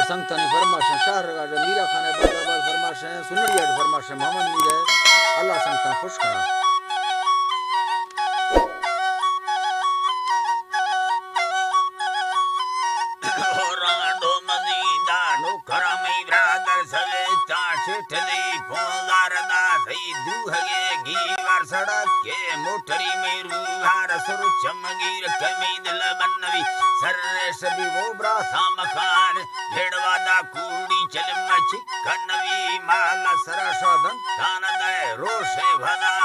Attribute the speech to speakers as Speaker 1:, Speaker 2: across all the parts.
Speaker 1: संगतानी फरमाशे शाहरगाड मीरा खाने बादाबाद फरमाशे सुनड़ियाड फरमाशे मोहम्मद मीरे अल्लाह संगता खुश करा
Speaker 2: रांडो मदीना नो करमी ब्रादर सवे चाटली पोदारदा सही दुहगे गीवर सड़क के मोटरी में रूहार सुर चमगीर कमीद लबनवी सर्रेश भी वो ब्रासा मकान भेड़वादा कूड़ी चल मची कन्नवी माला सरसोदन तान दे रोशे भला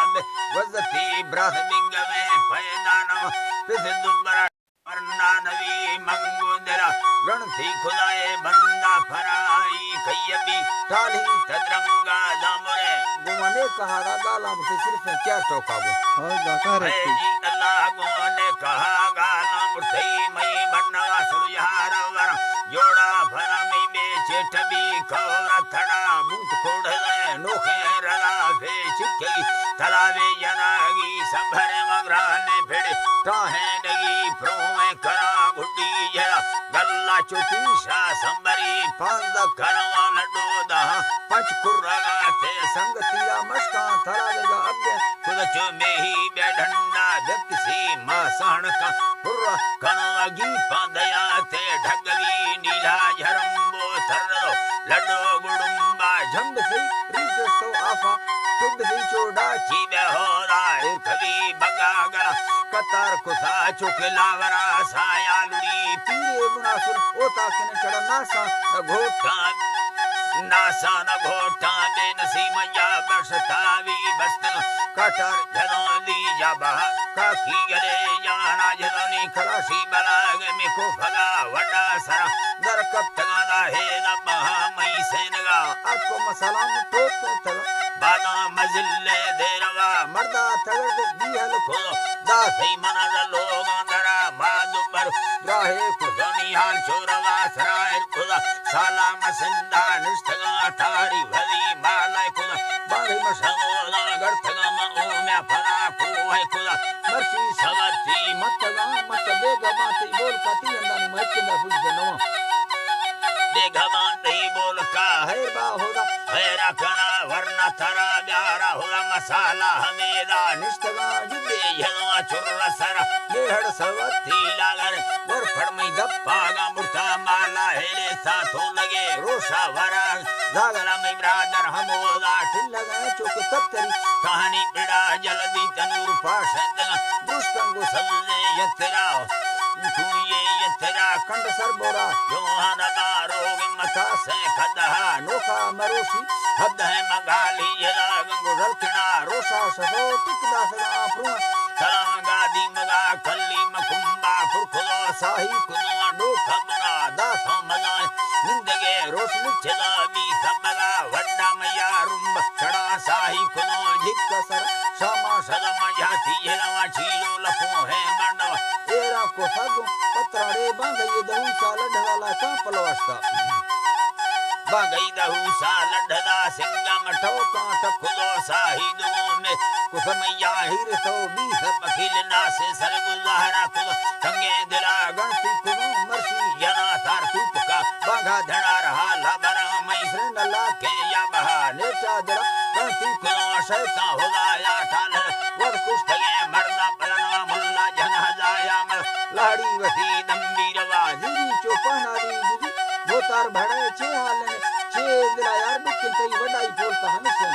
Speaker 2: वजती ब्राह बिंग में पैदान पिस दुबरा वरना नवी मंगोदरा रणथी खुदाए बंदा फराई कयबी टाली तद्रंगा दामरे
Speaker 1: गुमाने कहा गाला मुझे सिर्फ क्या टोकाबो
Speaker 3: और जाका रखी
Speaker 2: जी अल्लाह गोने कहा गाला मुझे मई बनवा सुलझार वर जोड़ा फरा में बेचे टबी कौरा थड़ा बूट खोड़ नोखे रला फे चिक्की तलावे जनागी संभरे मगराने फिड़े टाहे डगी प्रोमे करा गुड्डी जरा गल्ला चुकी सा संबरी पांद करवा लड्डू दहा पंच कुर्रगा ते संग तीरा मस्का थरा देगा अब्बे खुद चो में ही बेढंडा जक्सी मां सहण का पुर्रा कनवागी पांदया ते ढगवी नीला झरंबो थररो लड्डू गुडुंबा झंब से रीत सो आफा तुब दी चोड़ा चीबे होदा कभी बगा गला कतार कुसा चुकलावरा साया लुड़ी
Speaker 1: पीरे मुनासुल ओता कने चढ़ा नासा
Speaker 2: नासा न घोटा बेनसी मैया बरसतावी बस्त कटर झलोली जाबा काकी गले जाना झलोनी खलासी बलाग में को फला वडा सरा दर कब तगादा है लबा मई सेनगा
Speaker 1: आपको मसाला में टोक चला
Speaker 2: बाना मजिले देरवा मर्दा तगड़ दिहल खो दासी मना लोग अंदरा मादुबर राहे कुदनी हाल चोरवा सराय खुदा साला मसंदा निष्ठगा तारी भली माला खुदा बारी मसमोला गर्थगा मओम्या फला को है खुदा मर्सी सवती
Speaker 1: मतगा मत बेगा माती बोल काती अंदानी मचंदा फुज नवा
Speaker 2: बेगवा नहीं बोल का है बा होदा हैरा कना वरना थरा प्यारा होगा मसाला हमेदा निष्ठगा जुबे यदवा चुर्रा सरा बेहड़ सवती लागर वर फड़मई दप्पागा मुर्ता माला हेले साथों लगे रोशा वरा जागरा में ब्रादर हमोदा ठिल्लगा चुक तत्तरी कहानी पिड़ा जल्दी तनूर पाशंद दुष्टंगु सबने यतरा कुये यतरा
Speaker 1: कंड सर बोरा
Speaker 2: योहाना बारोग मथा से खदहा
Speaker 1: नोका मरोशी
Speaker 2: हद है मगाली यला गंगु रलकना
Speaker 1: रोशा सफो टिकदा सगा प्रुण
Speaker 2: सलांगा दी मगा कल्ली मकुंबा फुरखुलो साही कुनो डो खबरा दासो मगा निंदगे रोशनी चला बी सबला वड्डा मैया रुंब चढ़ा साही कुनो जिक सर शामा सदम जाती यला चीलो लफो है मंडवा
Speaker 1: एरा को सगु पत्राड़े बांगये दहु साल ढवाला का पलवास्ता
Speaker 2: बागई दहु साल ढदा सिंगम ठोका टखुलो साही दुओ में कुसमैया हिर सो बीस पखिल नासे सरगुजारा कुल संगे दिला गणती कुनो मरसी जना सार सूप का बाघा धड़ा रहा लाबरा मैसरे नला के या बहा नेटा दिला गणती कुनो शैता होगा या ठाल वर कुष्ठगे मरना पलनवा मुल्ला जना जाया मल लाड़ी वसी दम्बीरवा
Speaker 1: जीरी चौपाना दी बुदी बोतार भड़े छे हालने छे दिला यार बुकिन तई वडाई बोलता हमेशा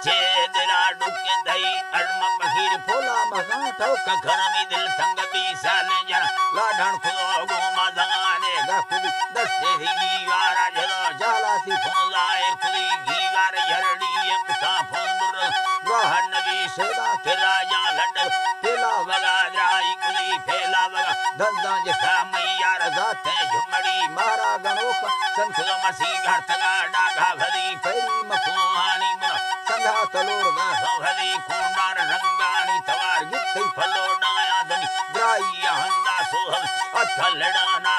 Speaker 2: छे दिला डुके दई अड़म पखीर
Speaker 1: फोला मगा
Speaker 2: ठोक घर में दिल संग बी साले जन लाढण खुदो गोमा दगाने गा खुद दस्ते ही वारा जलो
Speaker 1: जाला सी
Speaker 2: फोलाए खुदी गीवार झरड़ी एमता फोंदुर रोहन नबी सेदा के राजा लड फेला वगा जाई कुली फेला वगा धंधा जसा मैया रजाते झुमड़ी
Speaker 1: मारा गणोख
Speaker 2: संखुद मसी घर तगा डागा भली
Speaker 1: पैरी
Speaker 2: मखुहानी मुन
Speaker 1: संघा तलोर
Speaker 2: गा भली कुंडार रंगानी तवार गित्ती फलो डाया दनी द्राई हंदा सोहम अथलड़ा ना